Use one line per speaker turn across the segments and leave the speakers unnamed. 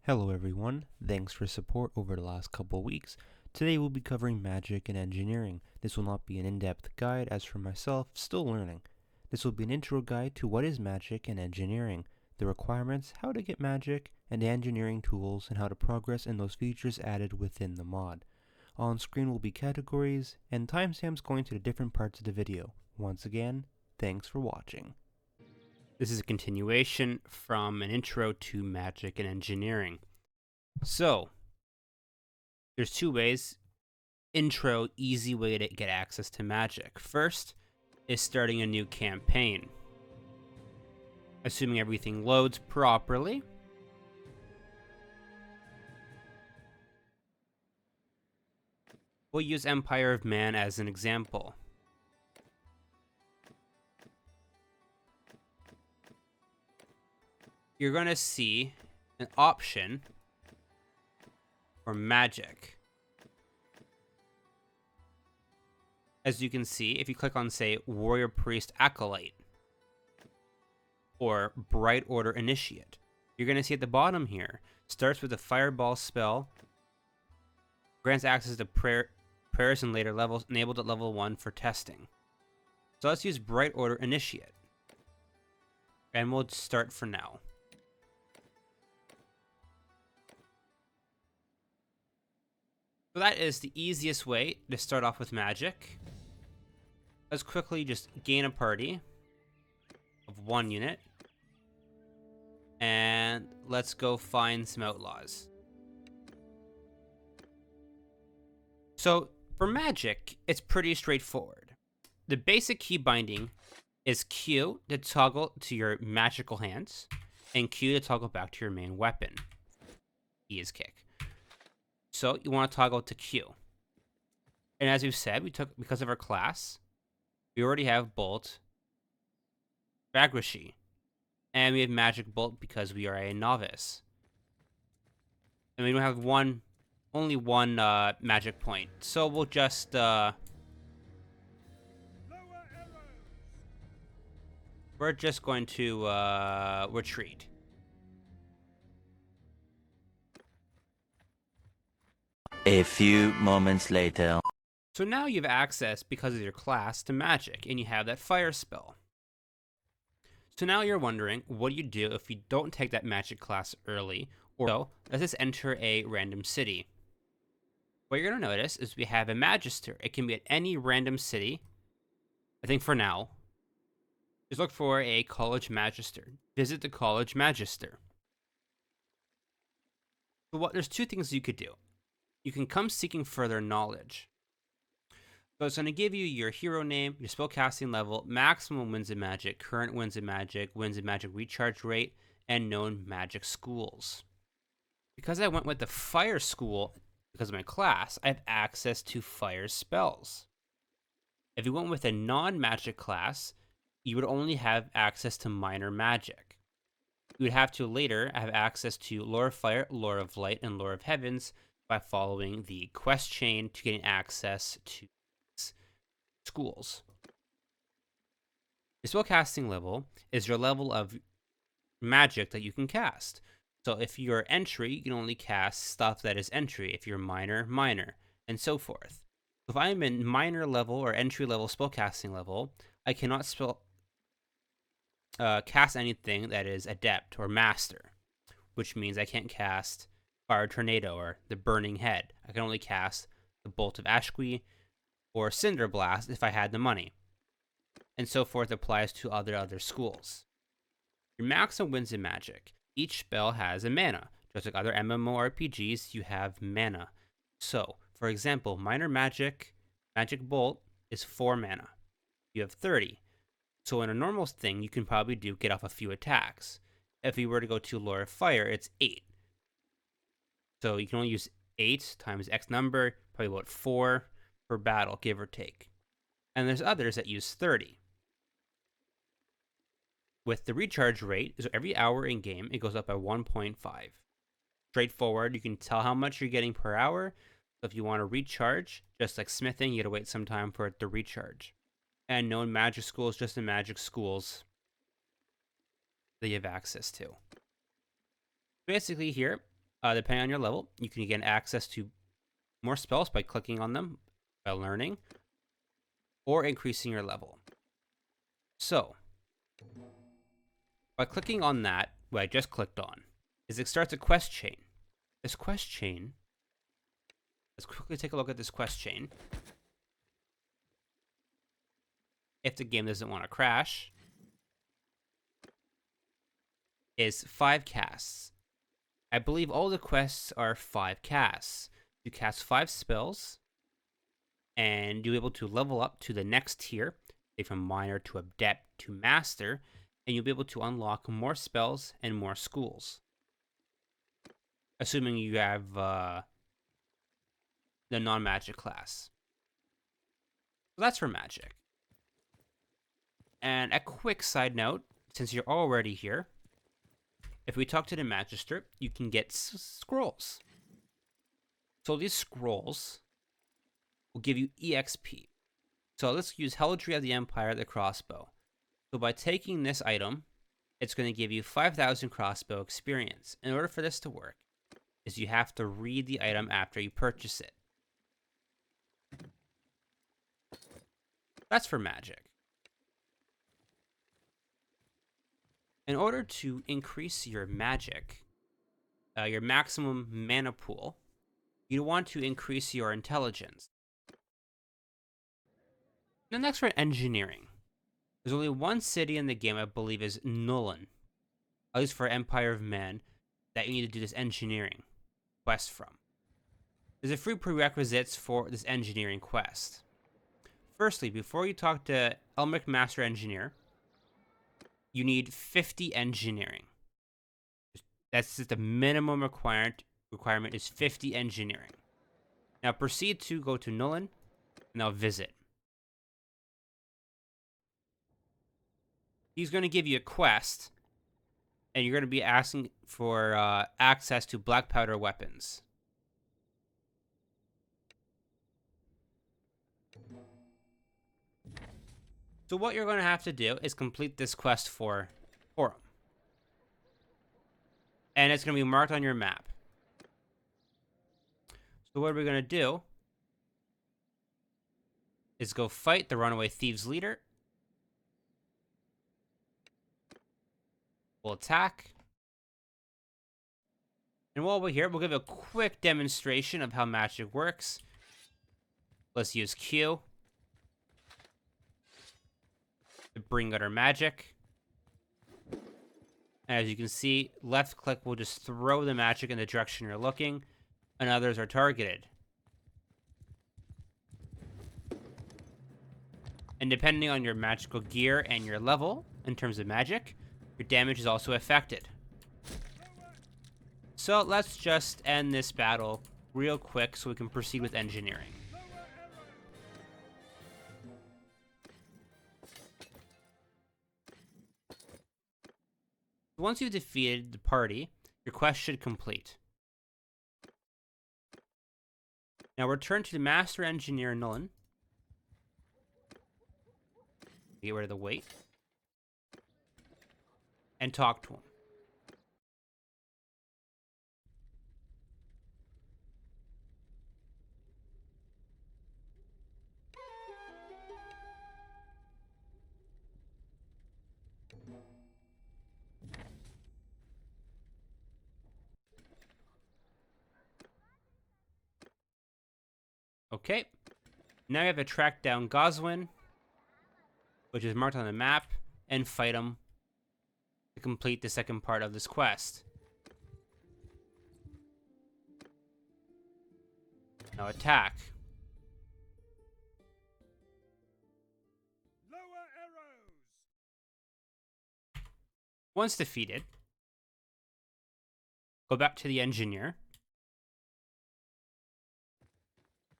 Hello everyone, thanks for support over the last couple weeks. Today we'll be covering magic and engineering. This will not be an in-depth guide, as for myself, still learning. This will be an intro guide to what is magic and engineering, the requirements, how to get magic, and the engineering tools, and how to progress in those features added within the mod. On screen will be categories, and timestamps going to the different parts of the video. Once again, thanks for watching. This is a continuation from an intro to magic and engineering. So, there's two ways. Intro, easy way to get access to magic. First is starting a new campaign. Assuming everything loads properly. We'll use Empire of Man as an example. You're going to see an option for magic. As you can see, if you click on, say, Warrior Priest Acolyte or Bright Order Initiate, you're going to see at the bottom here, starts with a Fireball spell, grants access to prayers and later levels, enabled at level 1 for testing. So let's use Bright Order Initiate. And we'll start for now. So that is the easiest way to start off with magic. Let's quickly just gain a party of 1 unit. And let's go find some outlaws. So for magic, it's pretty straightforward. The basic key binding is Q to toggle to your magical hands, and Q to toggle back to your main weapon. E is kick. So you want to toggle to Q. And as we've said, because of our class, we already have Bolt, Bagrashi, and we have Magic Bolt because we are a novice. And we don't have only one magic point. So we'll just we're just going to retreat.
A few moments later.
So now you have access, because of your class, to magic, and you have that fire spell. So now you're wondering, what do you do if you don't take that magic class early? So let's just enter a random city. What you're going to notice is we have a Magister. It can be at any random city. I think for now, just look for a College Magister. Visit the College Magister. So there's two things you could do. You can come seeking further knowledge. So it's going to give you your hero name, your spellcasting level, maximum wins in magic, current wins in magic recharge rate, and known magic schools. Because I went with the fire school, because of my class, I have access to fire spells. If you went with a non-magic class, you would only have access to minor magic. You would have to later have access to Lore of Fire, Lore of Light, and Lore of Heavens by following the quest chain to getting access to schools. Your spellcasting level is your level of magic that you can cast. So if you're entry, you can only cast stuff that is entry. If you're minor, minor, and so forth. If I'm in minor level or entry level spellcasting level, I cannot cast anything that is adept or master, which means I can't cast Fire Tornado or the Burning Head. I can only cast the Bolt of Ashqui or Cinder Blast if I had the money. And so forth applies to other schools. Your maximum wins in magic. Each spell has a mana. Just like other MMORPGs, you have mana. So, for example, minor magic, Magic Bolt is 4 mana. You have 30. So in a normal thing, you can probably get off a few attacks. If you were to go to Lore of Fire, it's 8. So you can only use 8 times X number, probably about 4 per battle, give or take. And there's others that use 30. With the recharge rate, so every hour in game, it goes up by 1.5. Straightforward, you can tell how much you're getting per hour. So if you want to recharge, just like smithing, you gotta wait some time for it to recharge. And known magic schools, just the magic schools that you have access to. Basically here, Depending on your level, you can get access to more spells by clicking on them, by learning, or increasing your level. So, by clicking on that, what I just clicked on, is it starts a quest chain. This quest chain, let's quickly take a look at this quest chain. If the game doesn't want to crash, is 5 casts. I believe all the quests are 5 casts. You cast 5 spells, and you'll be able to level up to the next tier, say from minor to adept to master, and you'll be able to unlock more spells and more schools. Assuming you have the non-magic class. So that's for magic. And a quick side note, since you're already here, if we talk to the Magister, you can get scrolls. So these scrolls will give you EXP. So let's use Heraldry of the Empire, the crossbow. So by taking this item, it's going to give you 5,000 crossbow experience. In order for this to work, is you have to read the item after you purchase it. That's for magic. In order to increase your magic, your maximum mana pool, you want to increase your intelligence. The next for engineering. There's only one city in the game, I believe, is Nuln, at least for Empire of Man, that you need to do this engineering quest from. There's a few prerequisites for this engineering quest. Firstly, before you talk to Elmic Master Engineer, you need 50 engineering. That's just the minimum requirement is 50 engineering. Now proceed to go to Nuln, and now visit. He's going to give you a quest, and you're going to be asking for access to black powder weapons. So what you're going to have to do is complete this quest for him. And it's going to be marked on your map. So what we're going to do is go fight the runaway thieves leader. We'll attack. And while we're here, we'll give a quick demonstration of how magic works. Let's use Q to bring out our magic. As you can see, left click will just throw the magic in the direction you're looking, and others are targeted. And depending on your magical gear and your level, in terms of magic, your damage is also affected. So let's just end this battle real quick so we can proceed with engineering. Once you've defeated the party, your quest should complete. Now return to the Master Engineer Nuln. Get rid of the weight. And talk to him. Okay. Now you have to track down Goswin, which is marked on the map, and fight him to complete the second part of this quest. Now attack.
Lower arrows.
Once defeated, go back to the engineer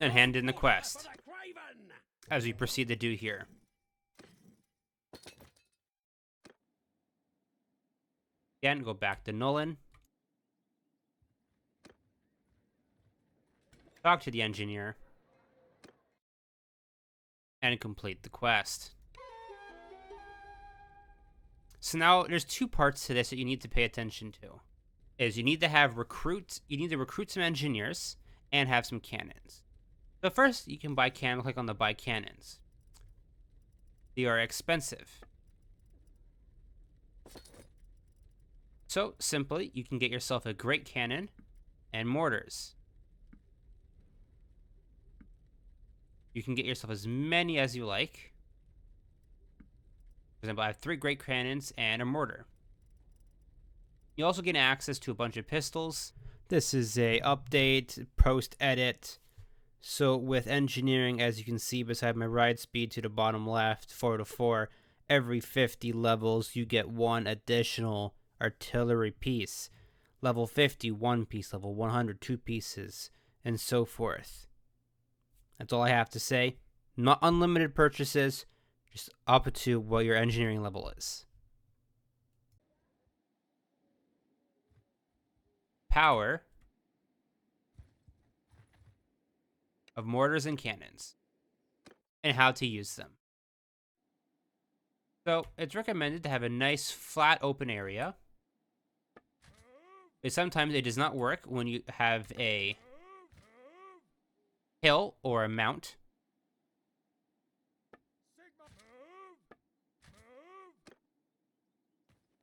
and hand in the quest, as we proceed to do here. Again, go back to Nuln. Talk to the engineer. And complete the quest. So now, there's two parts to this that you need to pay attention to. is you need to recruit some engineers and have some cannons. So first, you can buy cannons. Click on the buy cannons. They are expensive. So simply, you can get yourself a great cannon and mortars. You can get yourself as many as you like. For example, I have 3 great cannons and a mortar. You also get access to a bunch of pistols. This is a update, post edit. So with engineering, as you can see beside my ride speed to the bottom left, 4 to 4, every 50 levels you get 1 additional artillery piece. Level 50, 1 piece. Level 100, 2 pieces, and so forth. That's all I have to say. Not unlimited purchases, just up to what your engineering level is. Power of mortars and cannons, and how to use them. So it's recommended to have a nice flat open area. But sometimes it does not work when you have a hill or a mount.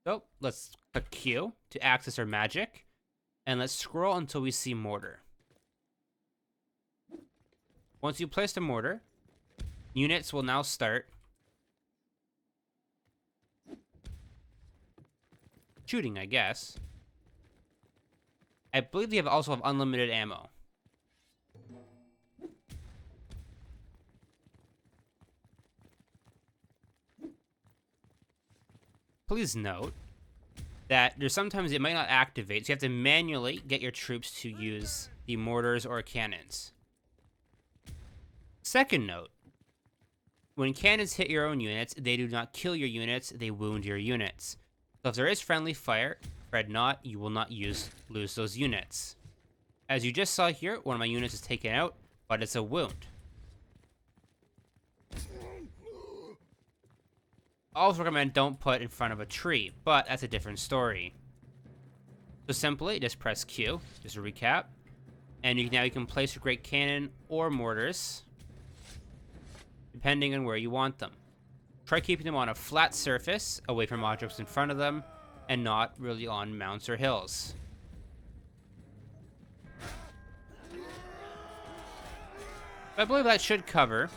So let's click Q to access our magic, and let's scroll until we see mortar. Once you place the mortar, units will now start shooting, I guess. I believe they also have unlimited ammo. Please note that there's sometimes it might not activate, so you have to manually get your troops to use the mortars or cannons. Second note, when cannons hit your own units, they do not kill your units, they wound your units. So if there is friendly fire, fret not, you will not lose those units. As you just saw here, one of my units is taken out, but it's a wound. I also recommend don't put in front of a tree, but that's a different story. So simply, just press Q, just a recap, and now you can place your great cannon or mortars, depending on where you want them. Try keeping them on a flat surface, away from objects in front of them, and not really on mounts or hills. I believe that should cover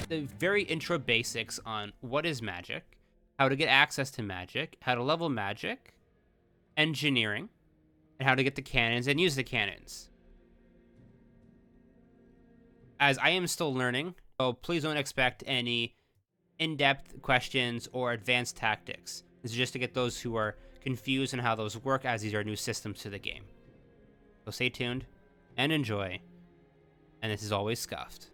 the very intro basics on what is magic, how to get access to magic, how to level magic, engineering, and how to get the cannons and use the cannons. As I am still learning, so please don't expect any in-depth questions or advanced tactics. This is just to get those who are confused on how those work, as these are new systems to the game. So stay tuned and enjoy. And this is always Scuffed.